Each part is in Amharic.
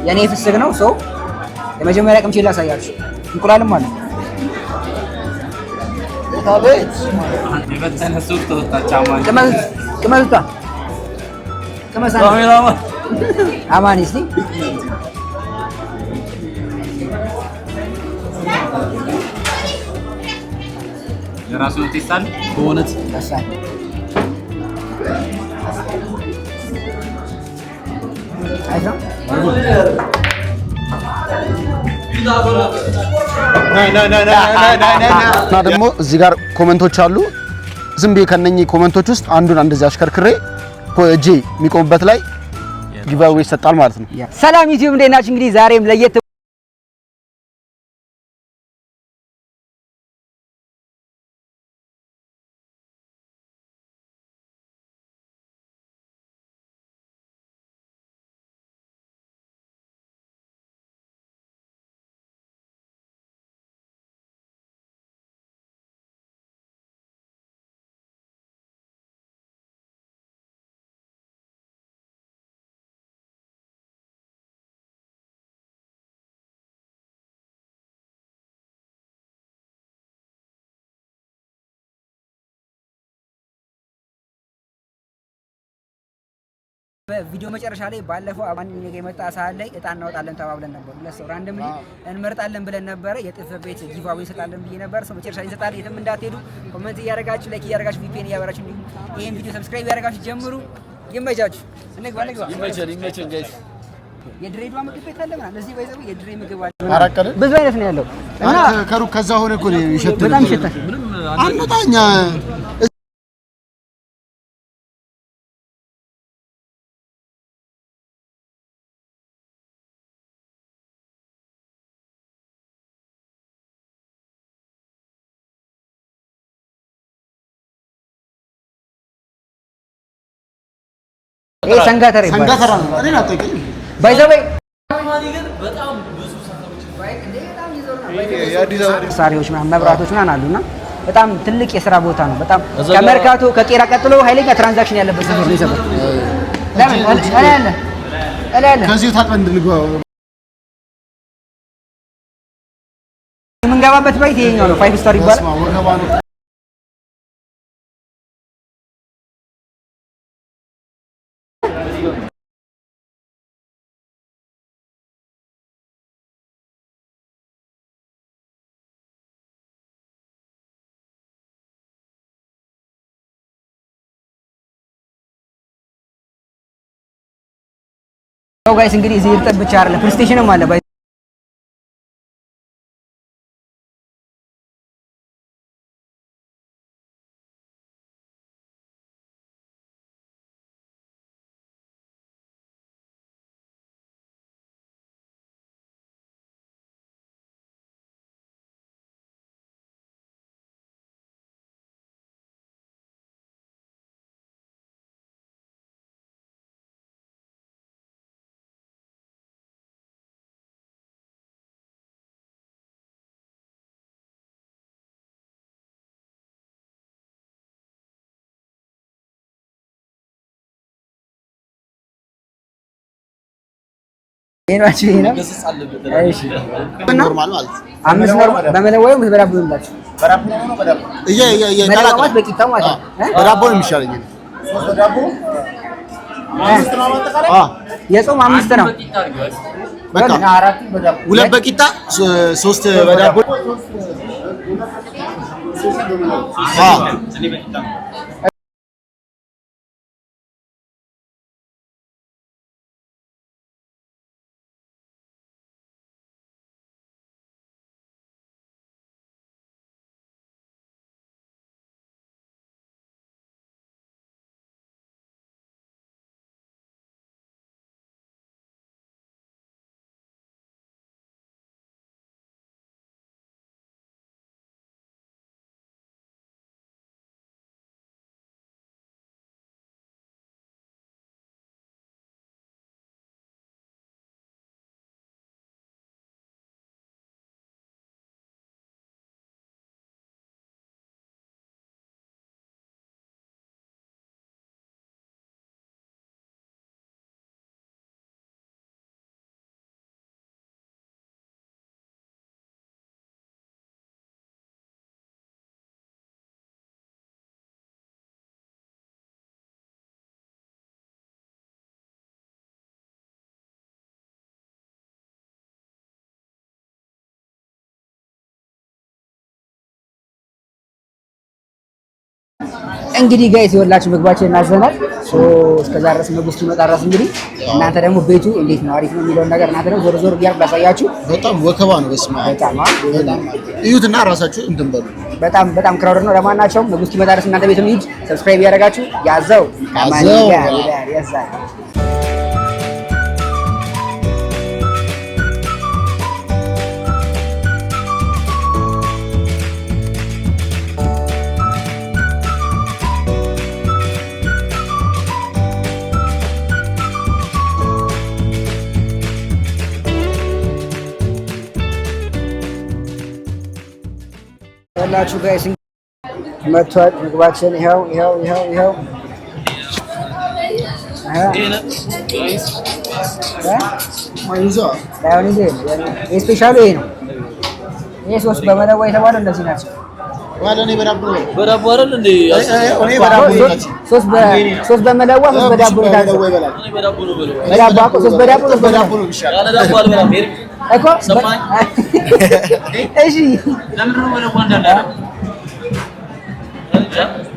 የኔ ፍስግ ነው ሰው የመጀመሪያ ቅምቼ ላሳያችሁ። እንቁላልም አለ ታቤት የበተነ ሱቅ ተወጣቻማን ከመልታ ከመሳን አማን እስቲ የራሱ ቴስታል በእውነት ታሳይ አይዞህ እና ደግሞ እዚህ ጋር ኮሜንቶች አሉ። ዝም ብዬ ከነኚህ ኮሜንቶች ውስጥ አንዱን እንደዚህ አሽከርክሬ እጄ የሚቆምበት ላይ ጊቫዌ ይሰጣል ማለት ነው። ሰላም ዩቲዩብ እንዴት ናችሁ? እንግዲህ ዛሬም ለየት በቪዲዮ መጨረሻ ላይ ባለፈው አማን ነገ የመጣ ሰዓት ላይ እጣን እናወጣለን ተባብለን ነበር። ሁለት ሰው ራንደምሊ እንመርጣለን ብለን ነበር። የጥፍ ቤት ጊቫዌ እንሰጣለን ብዬ ነበር። ሰው መጨረሻ ላይ እንሰጣለን። የትም እንዳትሄዱ ኮሜንት እያደረጋችሁ ላይክ እያደረጋችሁ ቪፒኤን እያበራችሁ እንዲሁ ይሄን ቪዲዮ ሰብስክራይብ እያደረጋችሁ ጀምሩ። ይመቻችሁ። እንግባ ይመቸን ጋይስ። የድሬዳዋ ምግብ ቤት አለ ማለት እዚህ ባይዘው የድሬ ምግብ አለ። ብዙ አይነት ነው ያለው እና ከሩቅ ከዛ ሆነ እኮ ነው ይሸታል። በጣም ይሸታል። አንጣኛ ይሄ ሰንጋተራ ይባላል። ሰንጋተራ ነው አይደል? አጠቂ ባይዘው ሳሪዎች ምናምን መብራቶች ምናምን አሉና በጣም ትልቅ የሥራ ቦታ ነው። በጣም ከመርካቶ ከቄራ ቀጥሎ ኃይለኛ ትራንዛክሽን ያለበት ሰፈር ነው ይሰፈር። ለምን አለ ከዚህ ታጥበን እንድንገባ የምንገባበት ባይት ይሄኛው ነው። 5 ስታር ይባላል። ጋይስ እንግዲህ እዚህ እርጥብ ብቻ አይደለም ፕሪስቴሽንም አለ። ይሄናችሁ ይሄ ነው። እሺ ኖርማል ማለት አምስት ኖርማል በመለወይ በዳቦ ይላችሁ በዳቦ ነው በዳቦ መለወጥ በቂጣ ማለት ነው። በዳቦ ነው የሚሻለኝ። ሶስት በዳቦ አምስት ነው ማለት የጾም አምስት ነው። በቃ አራት በዳቦ ሁለት በቂጣ ሶስት በዳቦ እንግዲህ ጋይስ ይወላችሁ ምግባችን እናዘናል። እስከዛ ድረስ ምግቡ እስኪመጣ ድረስ እንግዲህ እናንተ ደግሞ ቤቱ እንዴት ነው አሪፍ ነው የሚለውን ነገር እናንተ ደግሞ ዞር እያልኩ ላሳያችሁ። በጣም ወከባ ነው። በስመ አብ በጣም እዩትና ራሳችሁ እንትን በሉ። በጣም ክራውድ ነው። ለማናቸውም ምግቡ እስኪመጣ ድረስ እናንተ ቤቱን ሂድ ሰብስክራይብ ያደረጋችሁ ያዘው ያዛል። ያላችሁ ጋይስ መጥቷል ምግባችን። ይኸው ስፔሻሉ ይሄ ነው። ይሄ ሶስት በመለዋ የተባለው እንደዚህ ናቸው። ሶስት በመለዋ ሶስት በዳቦ እኮ እሺ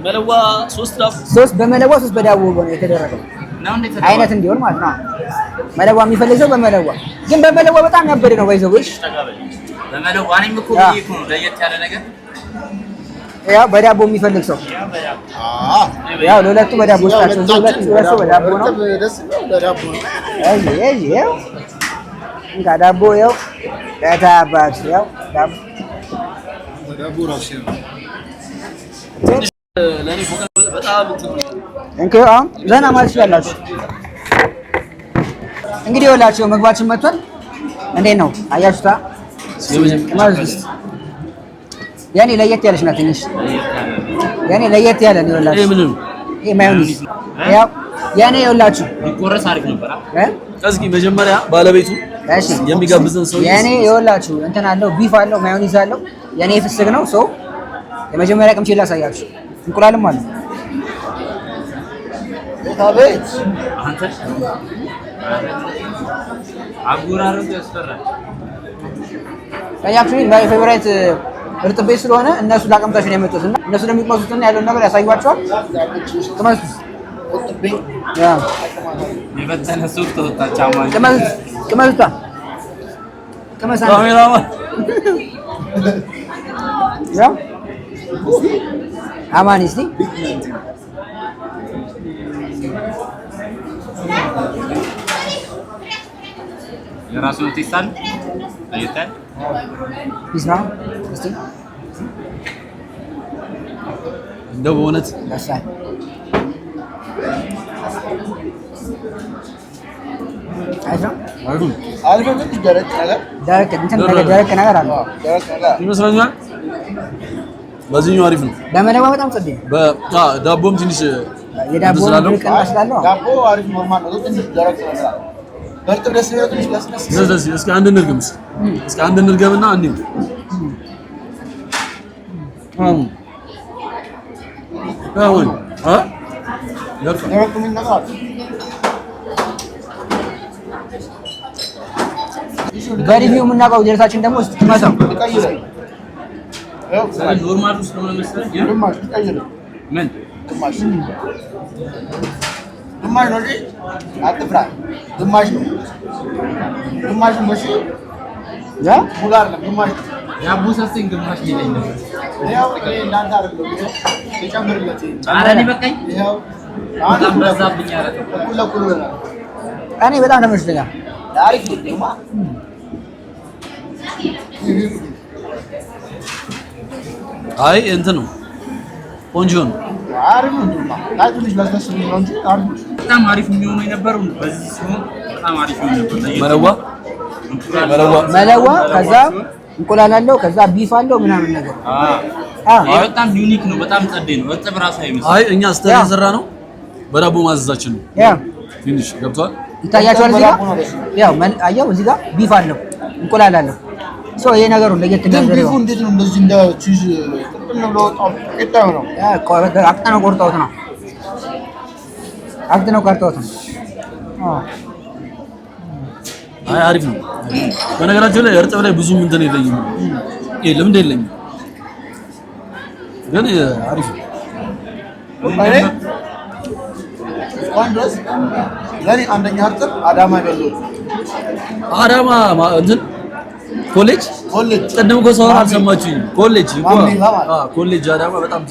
መለዋ ሶስት በመለዋ ሶስት በዳቦ ነው የተደረገው አይነት እንዲሆን ማለት ነው። መለዋ የሚፈልግ ሰው በመለዋ ግን በመለዋ በጣም ያበደ ነው። ወይዘው እሺ በመለዋ እኔም እኮ ነው ለየት ያለ ነገር ያው በዳቦ የሚፈልግ ሰው ያው ለሁለቱ በዳቦ ስታቸው ሁለቱ በዳቦ ነው። ያው እንካ ዳቦ ያው ለታባች ያው ዳቦ ራሱ ለኔ በጣም እንከው ዘና ማለት ይችላልላችሁ። እንግዲህ ይኸውላችሁ ምግባችን መጥቷል። እንዴት ነው አያችሁታ? ያኔ ለየት ያለች ናት ትንሽ ያኔ ለየት ያለ ነው። ይኸውላችሁ ይሄ ማዮኒዝ ያው ያኔ ይኸውላችሁ ቢቆረስ አሪፍ ነበር። እስኪ መጀመሪያ ባለቤቱ እሺ የሚጋብዘን ሰው ያኔ ይኸውላችሁ እንትን አለው ቢፍ አለው ማዮኒዝ አለው። ያኔ ፍስግ ነው። ሰው የመጀመሪያ ቅምቼ ላሳያችሁ። እንቁላልም አለ። ታቤት አንተ አጉራረቱ ያስፈራል። አክቹሊ ማይ ፌቨራይት እርጥብ ቤት ስለሆነ እነሱ ላቀምጣሽ ነው የመጡት እና እነሱ ለሚቆሱትና ያለውን ነገር ያሳዩዋቸዋል። ከመስ እርጥብ ያ የበተነ ሱቅ ተወጣች አማን ከመስ ካሜራማን ያ አማን እስቲ የራሱ ቴስታል አይታል ይስማ እስቲ እንደው በእውነት ያሳይ አልፈን ደረቅ ነገር አለ ይመስለኛል። በዚህኛው አሪፍ ነው። ለመለዋ በጣም ጸዴ ነው። ዳቦም ትንሽ የዳቦ ቅናሽ ስላለው ዳቦ አሪፍ ኖርማል ነው። ትንሽ ደረቅ ነገር አለ። በርጥብ ደስ ይላል። ትንሽ ደስ እስኪ አንድ እንርገምስ እስኪ አንድ እንርገምና አንዴ አሁን ደረቅ ምን ነገር አለ? በሪቪው የምናውቀው ደረሳችን ደግሞ ስትመጣው ኖርማል ውስጥ ነው መሰለኝ። ግማሽ ቀይር ምን ግማሽ ነው እንጂ አትፍራ። ግማሽ ነው መቼ ያ ሙሉ አይደለም። ግማሽ ያቡ ሰስኝ ግማሽ ይለኝ ነበር። ያው እንዳንተ አይደለም ይጨምርለት። ኧረ እኔ በቃኝ። ያው በጣም በዛብኝ። ኧረ እኩል እኔ በጣም ተመችቶኛል። አሪፍ ነው። አይ እንትን ነው ቆንጆ ነው። አሪፍ ነው። ትንሽ ለስለስ ነው እንጂ አሪፍ ነው። በጣም አሪፍ የሚሆነው የነበረው በዚህ ሲሆን በጣም አሪፍ ነው ነበር። መለዋ ከዛ እንቁላል አለው ከዛ ቢፍ አለው ምናምን ነገር በጣም ዩኒክ ነው። በጣም ጸዴ ነው። እጥብ ራሱ አይመስልም። አይ እኛ ስተን የሰራ ነው በዳቦ ማዘዛችን ነው። ያ ትንሽ ገብቷል። ይታያችኋል እዚህ ጋር ያው አየው እዚህ ጋር ቢፍ አለው እንቁላል አለው። ሶ ይሄ ነገሩ ለየት የሚያደርገው ቢፉ እንዴት ነው እንደዚህ እንደ ቺዝ ጥቅም ብሎ ወጣው ነው። ያ አቅጠነው ቆርጠውት ነው። አይ አሪፍ ነው። በነገራችን ላይ እርጥብ ላይ ብዙም እንትን የለኝም። ልምድ የለኝም ግን አሪፍ ነው። ድረስ ለኔ አንደኛ እርጥብ አዳማ ያለው አዳማ እንትን ኮሌጅ ቀደም እኮ ሰው አልሰማችሁኝ ኮሌጅ ኮሌጅ አዳማ በጣም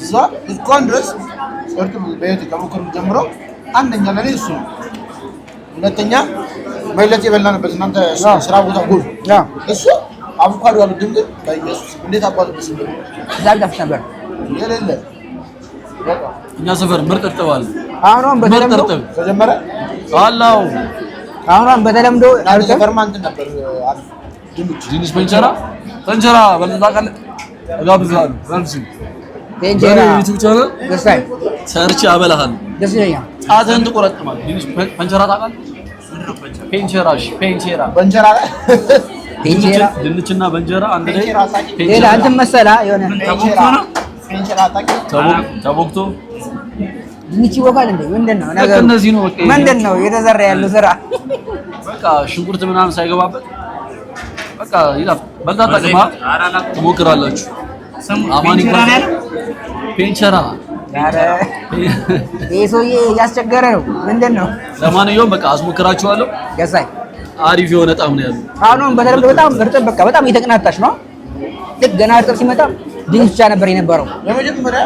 እስካሁን ድረስ እርጥብ በየት ከሞከሩ ጀምሮ አንደኛ ለኔ እሱ ነው። ሁለተኛ መለጥ የበላንበት እናንተ ስራ ቦታ ጎል እሱ አቮካዶ ያለው ድምፅ በኢየሱስ እንዴት አባቱ በስም ዛልዳፍ ነበር የሌለ እኛ ሰፈር ምርጥ እርጥብ አለ። አሁን በተለምዶ ተጀመረ አላው አሁን በተለምዶ ሰፈር ማንት ነበር ድንች ፔንቸራ በለዛ ቃል ጋብዛሉ ራንሲ ፔንቸራ ዩቲዩብ ቻናል ደስታይ ሰርች አበላሃል ደስ ይለኛል። ጣትህን ትቆረጥማለህ። ድንች ፔንቸራ ታውቃለህ? ፔንቸራ ድንችና በእንጀራ አንድ ላይ ሌላ እንትን መሰላ የሆነ ተቦክቶ ድንች ይወቃል እንዴ? ምንድነው ነገሩ? እነዚህ ነው በቃ ምንድነው የተዘራ ያለው ዘራ? በቃ ሽንኩርት ምናምን ሳይገባበት በቃ ይላፍ በልታጣቅማ ትሞክራላችሁ። አማኒ ፔንቸራ ያረ ሰውዬ ያስቸገረ ነው። ምንድነው? ለማንኛውም በቃ አስሞክራችኋለሁ። ገሳይ አሪፍ የሆነ ጣም ነው ያለው። አሁን በተለምዶ በጣም እርጥብ በቃ በጣም እየተቀናጣች ነው። ልክ ገና እርጥብ ሲመጣ ድንች ብቻ ነበር የነበረው። የመጀመሪያ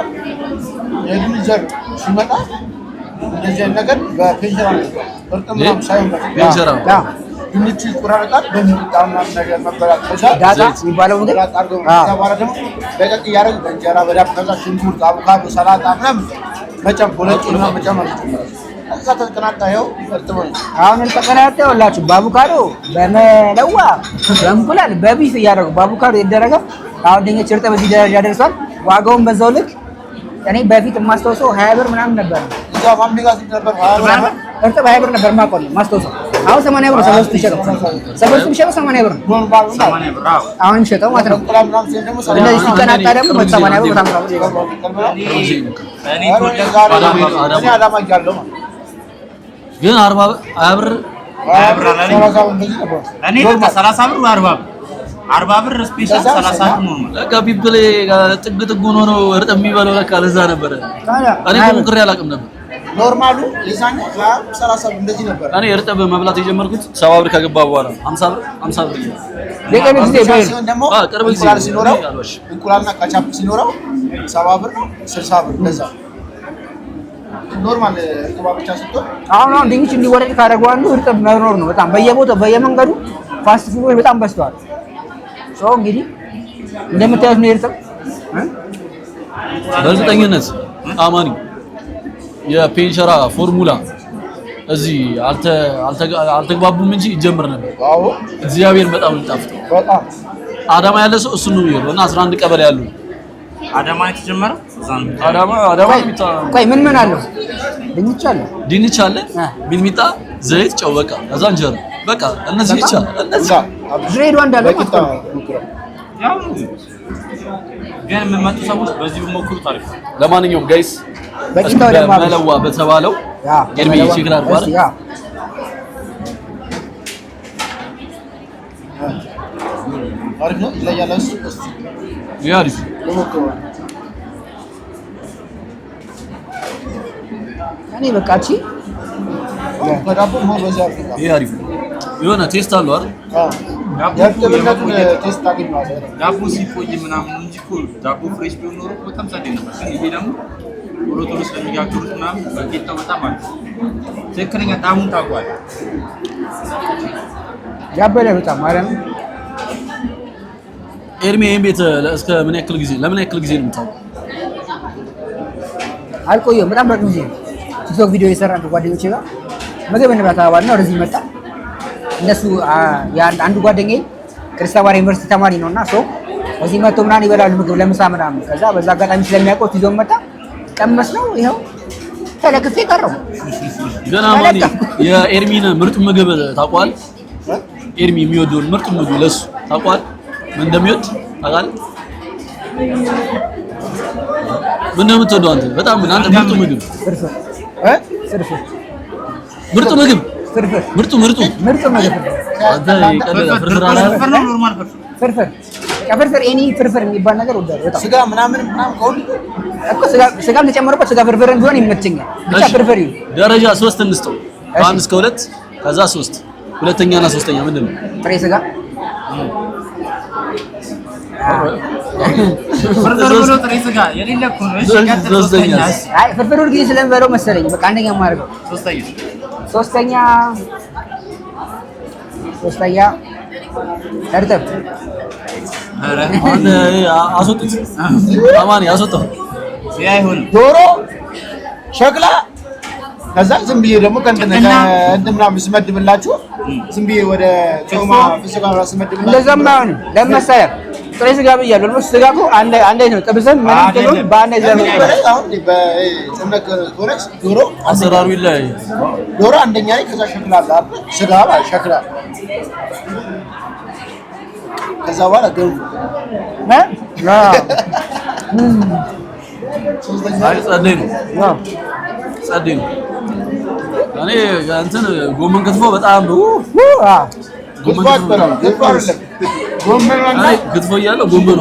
የድንች ዘር ሲመጣ እንደዚህ ነገር በፔንቸራ እርጥብ ምናምን ሳይሆን ፔንቸራ ድንች ይቆራረጣል በሚጣም ነገር መበላት ተቻለ ዳታ የሚባለው እንግዲህ ተባለ ደግሞ በቀቅ ያረግ በእንጀራ በዳብ ከዛ ሽንኩርት አቮካዶ ሰላጣ ምናምን መጨመር መጨመር እዛ ተቀናጣየው እርጥብ ነው። አሁን ተቀናጣየው ሁላችሁ በአቮካዶ በመለዋ በእንቁላል በቢፍ እያደረጉ በአቮካዶ ይደረጋ። አሁን ድንች እርጥብ በዚህ ደረጃ ደርሷል። ዋጋውን በዛው ልክ እኔ በፊት የማስታውሰው 20 ብር ምናምን ነበር። እዛ ፋሚሊ ጋር ነበር 20 ብር እርጥብ 20 ብር ነበር ማስታውሰው። አሁን 80 ብር ሰበስቱ ይሸጣል። ሰበስቱ ይሸጣል 80 ብር ነው አሁን ይሸጣል ማለት ነው። ስለዚህ ሲቀናጣ ደግሞ 80 ብር በጣም ግን 40 ብር እኔ በቃ 30 ብር 40 ብር ስፔሻል 30 ብር ነው። ለካ ቢፕሌ ጥግ ጥጉን ሆኖ እርጥብ የሚበለው ለካ ለዛ ነበር። እኔ ሞክሬ አላውቅም ነበር። ኖርማሉ የዛኔ 30 ብር እንደዚህ ነበር። እኔ እርጥብ መብላት የጀመርኩት 70 ብር ከገባ በኋላ 50 ብር ለቀም ጊዜ ደግሞ እንቁላል ሲኖረው እንቁላልና ካቻፕ ሲኖረው 70 ብር ነው 60 ብር እንደዛ ኖርማል እርጥብ ብቻ ስትሆን አሁን ድንች እንዲወረድ ካደረገው አንዱ እርጥብ መኖር ነው። በጣም በየቦታው በየመንገዱ ፋስት ፉዶች በጣም በዝተዋል። ሰው እንግዲህ እንደምታዩት ነው እርጥብ በእርግጠኝነት አማኒ የፔንቸራ ፎርሙላ እዚህ አልተግባቡም እንጂ ይጀምር ነበር። አዎ እግዚአብሔር በጣም ይጣፍጣል። በጣም አዳማ ያለ ሰው እሱ ነው የሚለው እና 11 ቀበሌ ያሉ አዳማ የተጀመረው አዳማ ቆይ ምን አለው? ድንች አለ ሚጥሚጣ ዘይት ጨው በቃ እዛ እንጀራ በቃ እነዚህ ብቻ እነዚህ ድሬዳዋ እንዳለ ማለት ነው። ያው ግን የምመጡ ሰዎች በዚህ ቢሞክሩ ታሪክ። ለማንኛውም ጋይስ በቂታው ደግሞ መለዋ በተባለው ኤርሚ ቼክ አድርጓል። አሪፍ ነው ይለያለስ ያሪፍ እኔ በቃ እቺ በዳቦ ማበዛ ያሪፍ የሆነ ቴስት አለው አይደል? ያርጥብነቱን ቴስት አገኘዋለሁ። ዳቦ ሲቆይ ምናምን ነው እንጂ እኮ ዳቦ ፍሬሽ ቢሆን ኖሮ በጣም ጸዴ ነበር። ግን ይሄ ደግሞ ቶሎ ስለሚጋግሩት ምናምን በቂጣው በጣም አለ። ትክክለኛ ጣሙን ታውቋል። ያበለ በጣም ማለት ነው። ኤርሚ ይሄን ቤት እስከ ለምን ያክል ጊዜ ነው የምታውቀው? አልቆየም። በጣም ረጅም ጊዜ ቲክቶክ ቪዲዮ የሰራን ጓደኞቼ ጋር ምግብ እንብላ ተባባልን። ወደዚህ መጣ። እነሱ አንዱ ጓደኛዬ ክርስቲያን ዩኒቨርሲቲ ተማሪ ነውና እዚህ መጥቶ ምናምን ይበላሉ ምግብ ለምሳ ምናምን። ከዛ በዛ አጋጣሚ ስለሚያውቀው ይዞ መጣ። ቀመስ ነው ይኸው ተለክፌ ቀረው። ገና ማን የኤርሚን ምርጥ ምግብ ታውቋል? ኤርሚ የሚወደውን ምርጥ ምግብ ለሱ ታውቋል? ምን እንደሚወድ ታውቃለህ? ምን እንደምትወደው አንተ በጣም አንተ ምርጥ ምግብ ፍርፍር ምርጥ ምግብ ምርጡ ምግብ አንተ ይቀልላ ፍርፍር አለ ኖርማል ፍርፍር ኤኒ ፍርፍር የሚባል ነገር ወዳለ በጣም ስጋ ምናምን ከሁሉ እኮ ስጋም ተጨምሮበት ስጋ ፍርፍር ቢሆን ይመቸኛል። ብቻ ፍርፍር ይሁን። ደረጃ 3 እንስጠው። ከ1 እስከ 2 ከዛ 3 ሁለተኛ እና ሶስተኛ ምንድን ነው? ጥሬ ስጋ ፍርፍር ብሎ ጥሬ ስጋ የሌለ እኮ ነው። እሺ ቀጥል። ሶስተኛ አይ ፍርፍር ሁሉ ጊዜ ስለምበለው መሰለኝ በቃ አንደኛ ማድረግ ሶስተኛ እርጥብ አስወጡት። አማን ያስወጣው ያይሁን ዶሮ ሸክላ ከዛ ዝም ብዬ ደግሞ ምናምን ስመድብላችሁ ዝም ብዬ ወደ ጮማ ፍስጋ ስመድብላችሁ እንደዛማ ነው ለመሰለህ ጥሬ ስጋ ብያለሁ ነው። ስጋ እኮ አንድ ነው። ጥብስም ምንም ጥሎ በአንድ ዘመን አሁን በጭነቅ ኮረስ ዶሮ አሰራሩ ይለያል። ዶሮ አንደኛ ላይ ከዛ ሸክላ አለ ስጋ ማለት ሸክላ ከዛ በኋላ ገንፎ ጸደይ ነው። እኔ እንትን ጎመን ክትፎ በጣም ክትፎ እያለው ጎመን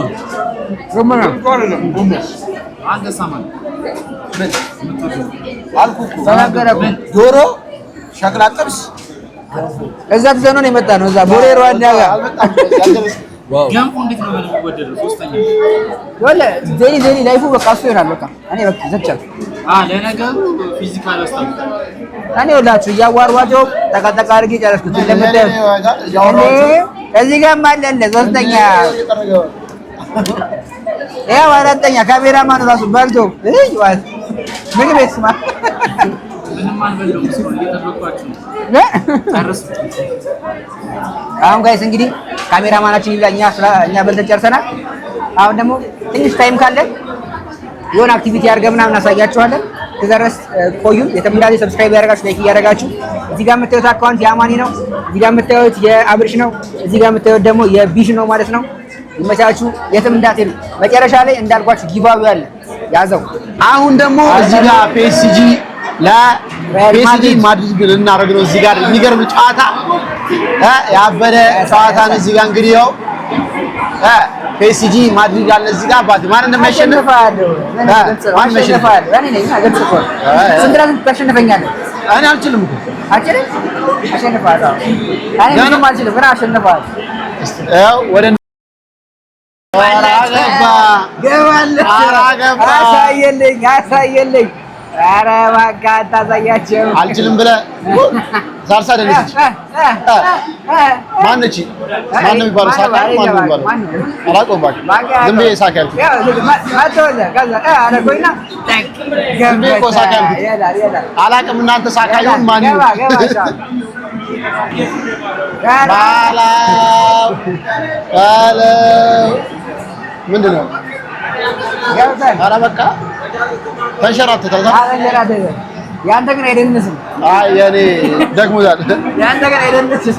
ዶሮ ሸክላ ጥብስ እዛ ትዘኖ ነው የመጣ ነው። እዛ ቦሌ ሩዋንዳ ጋር ገንፎ እንዴት ነው የሚወደደው? ሶስተኛ ወለ ዜኒ ላይፉ በቃ እሱ ይሆናል። በቃ እኔ በቃ ዘቻል ለነገሩ ፊዚካል አስተም እኔ ወላችሁ እያዋሯቸው ተቀጠቃ አድርጌ ጨረስኩት። ለምታዩ እዚህ ጋር ማለለ ሶስተኛ ያው አራተኛ ካሜራማን ራሱ በልቶ ምግብ ይስማ ምንም አልበላሁም። ሰው እየጠበቅኳችሁ ነው። አሁን ጋይስ እንግዲህ ካሜራማናችን እኛ በልተን ጨርሰናል። አሁን ደግሞ ትንሽ ታይም ካለን የሆነ አክቲቪቲ አድርገን ምናምን እናሳያችኋለን። ከዛ ድረስ ቆዩ። የተምዳሌ ሰብስክራይብ ያደርጋችሁ ላይክ እያደረጋችሁ እዚህ ጋር የምታዩት አካውንት የአማኒ ነው። እዚህ ጋር የምታዩት የአብርሽ ነው። እዚህ ጋር የምታዩት ደግሞ የቢሽ ነው ማለት ነው። ይመቻችሁ። የትም እንዳትሄዱ። መጨረሻ ላይ እንዳልኳችሁ ጊቫዌ አለ ያዘው። አሁን ደግሞ እዚህ ጋር ፒኤስጂ ለፒኤስጂ ማድሪድ ልናደርግ ነው። እዚህ ጋር የሚገርም ጨዋታ ያበደ ጨዋታ ነው። እዚህ ጋር እንግዲህ ያው ፒኤስጂ ማድሪድ አለ እዚህ ጋር አባቴ ማን እንደሚያሸንፍ ታሸንፈኛለህ? እኔ አልችልም እኮ አልችልም። አሸንፋለሁ። እኔ ምንም አልችልም ግን አሸንፋለሁ። ያው ወደ አሳየልኝ። ኧረ እባክህ አታሳያቸው። አልችልም ብለህ ዛርሳ ደነች ማነች? ማን ነው የሚባለው? ሳካ ማን ነው የሚባለው? አላውቀውም። እባክህ ዝም ብዬ ሳካ ያልኩት ዝም ብዬ እኮ ሳካ ያልኩት አላውቅም። እናንተ ሳካ ይሁን ማን ይሁን ምንድን ነው? ኧረ በቃ ተንሸራተተ። ያንተ ግን አይደንስም። አይ የኔ ደግሞታል። ያንተ ግን አይደንስም።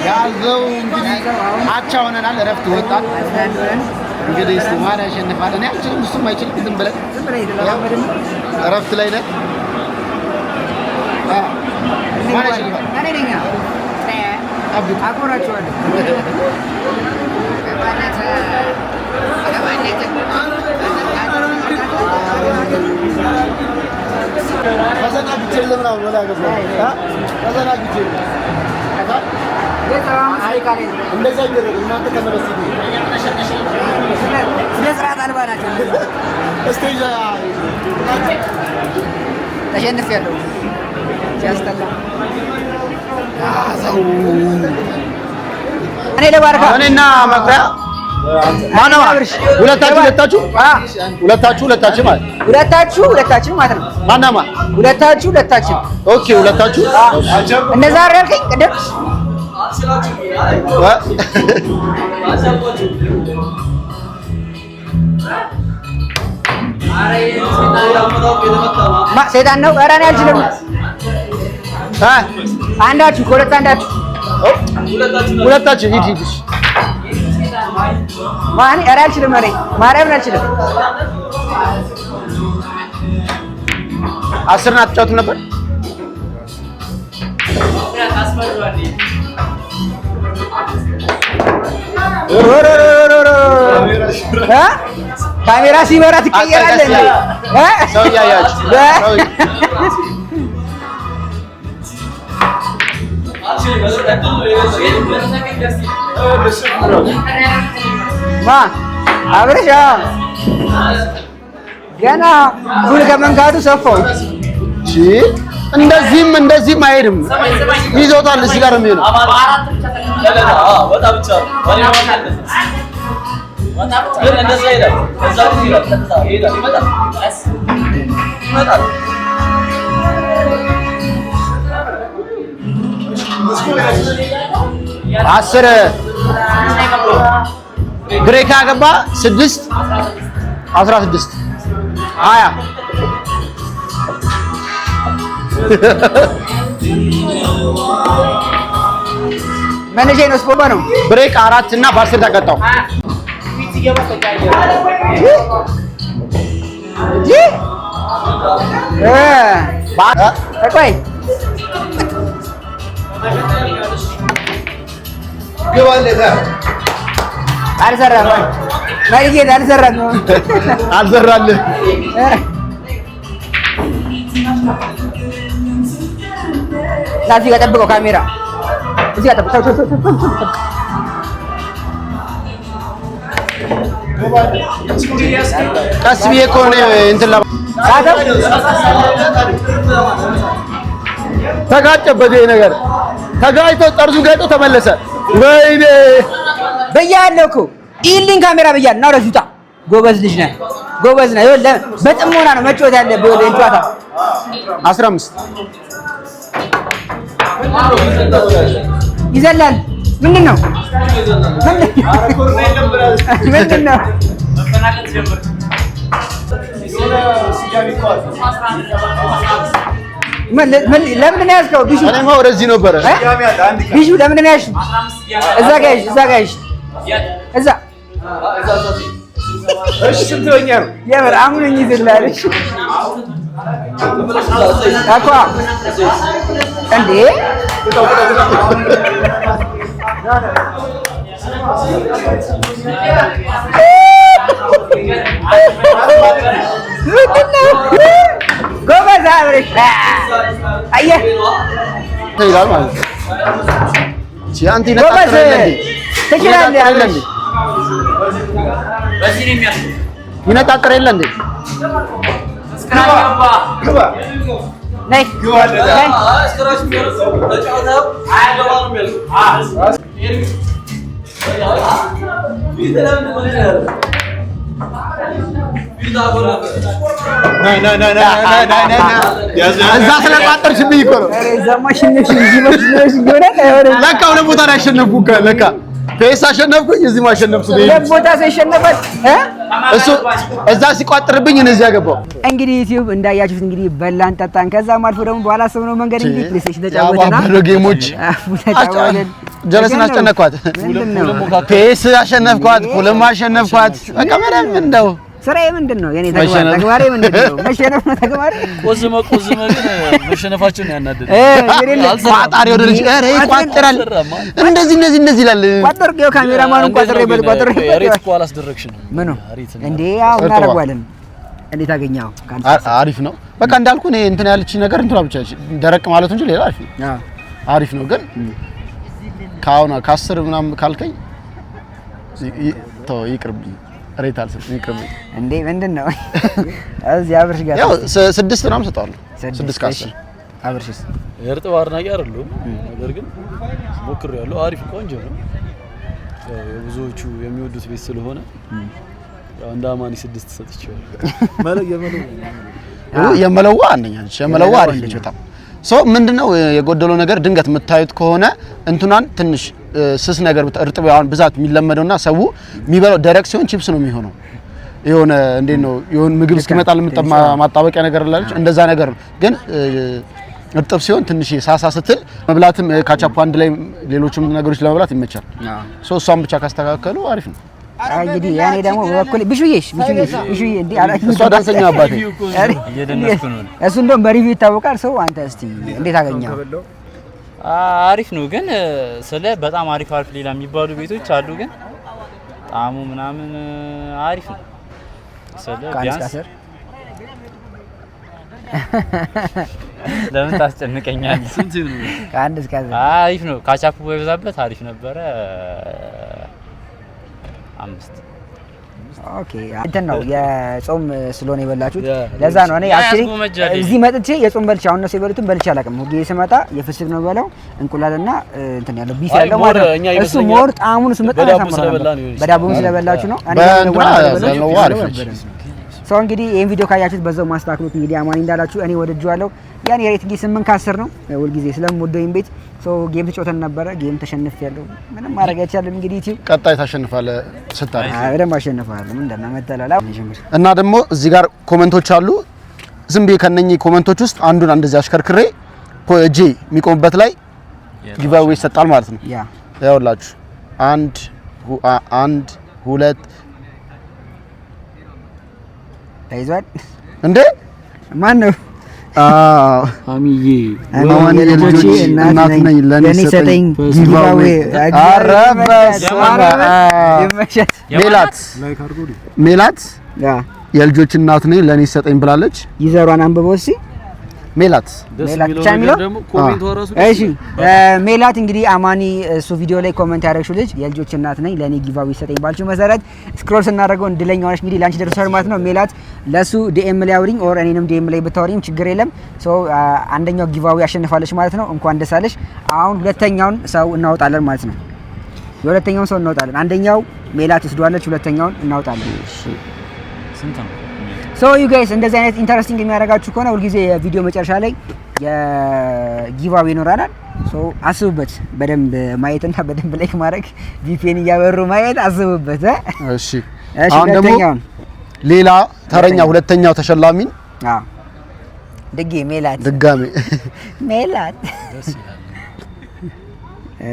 ያዘው እንግዲህ አቻ ሆነናል። እረፍት ወጣን። እንግዲህ እስኪ ማን ያሸንፋል? እኔ አልችልም፣ እሱም አይችልም። ዝም ብለን እረፍት ላይ ነን። ማን ያሸንፋል? እኔ ነኝ። አኮራቸዋለሁ። ተሸንፌያለሁ። ሲያስጠላ እኔ ለባርካ እኔና መኩሪያ ማነው? ሁለታችሁ ማለት ሁለታችን ማለት ነው። ማናማ ሁለታችን ኦኬ። ሁለታችሁ እነዛ ያልከኝ ቅድም ሰይጣን ነው። ኧረ እኔ አልችልም። አንዳችሁ ከሁለት አንዳችሁ ሁለታችሁ ሂድ ማን? ኧረ አልችልም። ኧረ ማርያምን አልችልም። 10 ናት ተጫወቱ ነበር። ካሜራ ሲበራ ትቀየራለህ እንዴ? ሰው ያያችሁ ማ አብረሻ ገና ጉል ከመንካቱ ሰፋው እሺ እንደዚህም አይሄድም ይዞታል እዚህ ጋር ነው አስር ብሬክ አገባ 6 16 20 መነሻ ነው ስፖርት ነው ብሬክ 4 እና በ10 ተቀጣው ቆይ አልሰራም ማሪጌት አልሰራም አልሰራልህ ላፊ ጋር ጠብቀው ካሜራ እዚህ ጋር ጠብቀው ቀስ ብዬ እኮ ነው እንትን ተጋጨበት ይሄ ነገር ተጋጭቶ ጠርዙ ጋይቶ ተመለሰ ወይኔ በያለሁ እኮ ኢሊን ካሜራ በያለሁ ነው ረጁታ ጎበዝ ልጅ ነህ ጎበዝ ነህ ይኸውልህ በጥሞና ነው መጫወት ያለብህ ይኸውልህ ጨዋታ 15 ይዘላል ምንድን ነው ምንድን ነው ለምን ነው ያዝከው ቢሹ እኔማ ወደዚህ ነበረ ቢሹ ለምን ነው ያዝሽው እዛ ጋር ያዥ እዛ እሺ ስንት ሆኛ ነው የምር አሙነኝ ይዘላልሽ አኳ እንዴ ጎበዝ አብረሽ አየህ ይላል ማለት ነው ሲያንቲ ጎበዝ ትችላለህ አብረሽ በዚህ ነው የሚያስ ይነጣጠር የለ እንዴ ነይ እስከራሽ ተጫውተው አይገባም የሚል እዛ ስለቋጠርሽብኝ እኮ ነው ለካ ሁለት ቦታ ላይ አሸነፍኩ ለካ ፔስ አሸነፍኩኝ እዚህ ማሸነፍኩ ለቦታ ሲሸነፈት እሱ እዛ ሲቋጥርብኝ እዚህ ያገባው እንግዲህ ዩቲዩብ እንዳያችሁት እንግዲህ በላን ጠጣን ከዛም አልፎ ደግሞ በኋላ ሰው መንገድ እንግዲህ ፕሌይስቴሽን ተጫወተና ጌሞች ጀለስን አስጨነኳት ፔስ አሸነፍኳት ፑልም አሸነፍኳት በቃ ምንም እንደው ስራዬ ምንድነው የኔ ተግባሬ ምንድነው መሸነፍ ነው ተግባሬ ቆዝመ ግን መሸነፋችን ነው ያናደደ ቋጣሪ ወደ ልጅ ኧረ ይቋጥራል እንደዚህ ይላል ቋጥር ነው ካሜራማኑን ቋጥር ሬት እኮ አላስደረግሽም ምኑ እንዴ ያው እናደርጋለን እንዴት አገኘው አሪፍ ነው በቃ እንዳልኩ እኔ እንትን ያለች ነገር እንትና ብቻ ደረቅ ማለቱ እንጂ ሌላ አሪፍ ነው ግን ካውና ከ10 ምናምን ካልከኝ ተው ይቅርብኝ ሬት አልሰጥም ይቅርብኝ እንዴ ምንድነው እዚህ አብርሽ ጋር ያው 6 ምናምን ሰጣለሁ 6 ከ10 አብርሽስ እርጥብ አድናቂ አይደለም ነገር ግን ሞክሬያለሁ አሪፍ ቆንጆ ነው ብዙዎቹ የሚወዱት ቤት ስለሆነ ያው እንደ አማኒ 6 ሰጥቼዋለሁ የመለዋ አንደኛ ነች የመለዋ አሪፍ ነች በጣም ምንድነው የጎደለው ነገር ድንገት የምታዩት ከሆነ እንትናን ትንሽ ስስ ነገር እርጥብ አሁን ብዛት የሚለመደውና ሰው የሚበላው ደረቅ ሲሆን ቺፕስ ነው የሚሆነው የሆነ እንዴት ነው የሆነ ምግብ እስኪመጣ ማጣበቂያ ነገር አላለች እንደዛ ነገር ግን እርጥብ ሲሆን ትንሽ ሳሳ ስትል መብላትም ካቻፕ አንድ ላይ ሌሎችም ነገሮች ለመብላት ይመቻል እሷን ብቻ ካስተካከሉ አሪፍ ነው እንግዲህ ያኔ ደግሞ በኩል ቢሹዬ እንዴ አላችሁ እሷ ዳንሰኛ አባቴ እየደነስኩ ነው እሱ እንደውም በሪቪው ይታወቃል ሰው አንተ እስቲ እንዴት አገኘው አሪፍ ነው ግን ስለ በጣም አሪፍ ሌላ የሚባሉ ቤቶች አሉ ግን ጣሙ ምናምን አሪፍ ነው ቢያንስ ለምን ታስጨንቀኛለህ? ከአንድ እስከ 10 አሪፍ ነው። ካቻፑ በበዛበት አሪፍ ነበረ። 5 ኦኬ። እንትን ነው የጾም ስለሆነ የበላችሁት ለዛ ነው። እኔ አክቹሊ እዚህ መጥቼ የጾም በልቼ አሁን ነው የበሉትን በልቼ አላውቅም። ሁሌ ስመጣ የፍስክ ነው በለው እንቁላልና እንትን ያለው ቢፍ ያለው ማለት ነው። እሱ ሞር ጣዕሙን ስመጣ ያሳምራል። በዳቦም ስለበላችሁ ነው። እኔ ነው ሰው እንግዲህ ይሄን ቪዲዮ ካያችሁት በዛው ማስተካከሉት እንግዲህ አማኒ እንዳላችሁ እኔ ወደጀዋለሁ። ያኔ ሬቲንግ 8 ከ10 ነው። ሁል ጊዜ ስለምወደው ቤት ሶ ጌም ተጫውተን ነበረ። ጌም ተሸንፌያለሁ። ምንም ማድረግ አይቻልም። እንግዲህ ዩቲዩብ ቀጣይ ታሸንፋለህ ስታረግ በደንብ አሸንፋለሁ። ምንድን ነው መተላላ እና ደግሞ እዚህ ጋር ኮሜንቶች አሉ። ዝም ብዬ ከነኚህ ኮሜንቶች ውስጥ አንዱን እንደዚህ አሽከርክሬ እጄ የሚቆምበት ላይ ጊቫዌ ይሰጣል ማለት ነው። ያውላችሁ 1 2 ታይዟል እንዴ ማን ነው? አሚዬ ማን የልጆች እናት ነኝ ለኔ ሰጠኝ ጊቫዌ አረበስ ሜላት የልጆች እናት ነኝ ለኔ ሰጠኝ ብላለች። ይዘሯን አንብበው እስኪ ሜላት ደግሞ ኮሜንት ወራሱ እሺ ሜላት እንግዲህ አማኒ እሱ ቪዲዮ ላይ ኮሜንት ያደረግሽው ልጅ የልጆች እናት ነኝ ለኔ ጊቫዌ ሰጠኝ ባልሽው መሰረት ስክሮል ስናደርገው እንድለኛ ሆነሽ እንግዲህ ላንቺ ደርሷል ማለት ነው። ሜላት ለሱ ዲኤም ላይ አውሪኝ ኦር እኔንም ዲኤም ላይ ብታወሪኝ ችግር የለም። ሶ አንደኛው ጊቫዌ ያሸንፋለች ማለት ነው። እንኳን ደስ አለሽ። አሁን ሁለተኛውን ሰው እናወጣለን ማለት ነው። የሁለተኛውን ሰው እናወጣለን። አንደኛው ሜላት ትወስዷለች፣ ሁለተኛውን እናወጣለን። ስንት ነው? ሶ ዩ ጋይስ እንደዚህ አይነት ኢንተረስቲንግ የሚያደርጋችሁ ከሆነ ሁልጊዜ የቪዲዮ መጨረሻ ላይ የጊቫዌ ይኖራል። ሶ አስቡበት፣ በደንብ ማየትና በደንብ ላይክ ማድረግ ቪፒኤን እያበሩ ማየት አስቡበት። እሺ አሁን ደግሞ ሌላ ተረኛ ሁለተኛው ተሸላሚን ድጋሜ ሜላት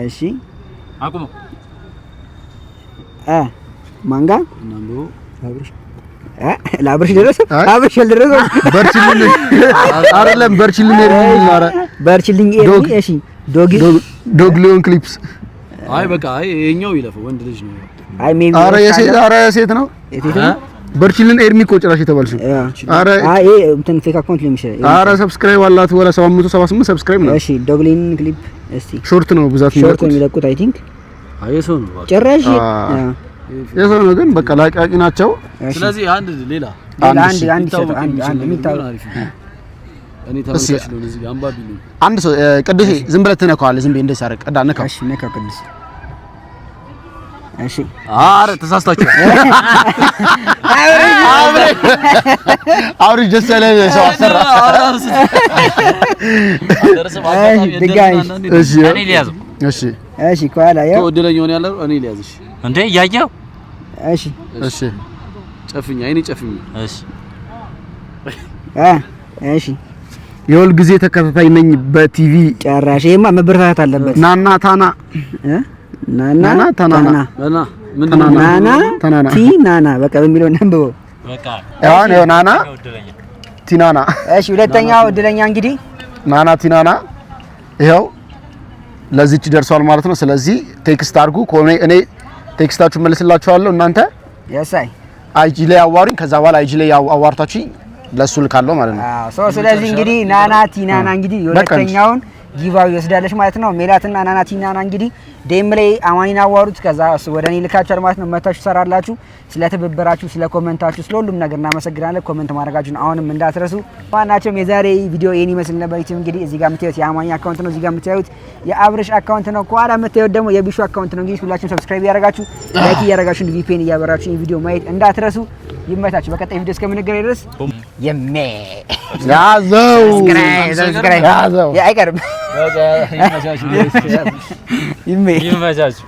እሺ አቁሙ ማንጋ ላብርሽ ደረሰ አብርሽ ደረሰ በርችልኝ አይደለም በርችልኝ ነው በርችልኝ እሺ ዶግሊዮን ክሊፕስ አይ በቃ አይ የኛው ይለፈው ወንድ ልጅ ነው። አይ ሜቢ ኧረ የሴት ነው በርችልን ኤርሚ እኮ ጭራሽ የተባልሽው ኧረ አይ እንትን ፌክ አካውንት ለሚሸጥ ኧረ ሰብስክራይብ አላት ወላ 778 ሰብስክራይብ ነው። እሺ ዶግሊን ክሊፕ እስቲ ሾርት ነው ብዛት የሚለቁት አይ ቲንክ አይ ሰው ነው ጭራሽ የሰው ነው ግን በቃ ላቃቂ ናቸው። ስለዚህ አንድ ሌላ የሚታወቅ እኔ ተመልካች ነው እዚህ አንባቢ ነው። አንድ ሰው ቅዱስ ዝም ብለህ ትነካዋለህ። ዝም ብዬ እንደዚህ አረቅ ቀዳ ነካው። እሺ ነካው ቅዱስ እሺ አረ ተሳስታችሁ አውሪ ደስ ያለ ሰው አሰራ። እሺ እኔ ሊያዝ እሺ እሺ ከኋላ ያው ተወደለኝ ሆነ ያለው እኔ ሊያዝሽ እንዴ ያያው እሺ እሺ ጨፍኛ አይኔ ጨፍኛ እሺ እሺ የሁል ጊዜ ተከታታይ ነኝ በቲቪ ጨራሽ ይሄማ መበረታታት አለበት። ናና ታና ናና ታናና ናና ምንድነው ታናና ቲናና በቃ በሚለው ነንበው በቃ አሁን ናና ቲናና እሺ ሁለተኛው እድለኛ እንግዲህ ናና ቲናና ይሄው ለዚች ደርሷል ማለት ነው። ስለዚህ ቴክስት አድርጉ ኮኔ እኔ ቴክስታችሁን መልስላችኋለሁ። እናንተ የሳይ አይጂ ላይ አዋሩኝ። ከዛ በኋላ አይጂ ላይ አዋርታችሁ ለሱ ልካለው ማለት ነው። አዎ ስለዚህ እንግዲህ ናና ቲናና እንግዲህ የሁለተኛውን ጊቫዌ ይወስዳለች ማለት ነው። ሜላትና ናና ቲናና እንግዲህ ዴም ላይ አማኒን አዋሩት። ከዛ እሱ ወደ እኔ ልካችኋል ማለት ነው። መታችሁ ሰራላችሁ። ስለ ትብብራችሁ፣ ስለ ኮሜንታችሁ፣ ስለ ሁሉም ነገር እናመሰግናለን። ኮሜንት ማድረጋችሁን አሁንም እንዳትረሱ። ማናቸውም የዛሬ ቪዲዮ ይሄን ይመስል ነበር። እንግዲህ እዚህ ጋር የምታዩት የአማኒ አካውንት ነው። እዚህ ጋር የምታዩት የአብርሽ አካውንት ነው። ከኋላ የምታዩት ደግሞ የቢሹ አካውንት ነው። እንግዲህ ሁላችሁም ሰብስክራይብ ያደርጋችሁ ላይክ ያደርጋችሁ ቪፒኤን እያበራችሁ ይሄን ቪዲዮ ማየት እንዳትረሱ። ይመታችሁ። በቀጣይ ቪዲዮ እስከምንገናኝ ድረስ ያዘው ሰብስክራይብ ያዘው አይቀርም። ይመቻችሁ።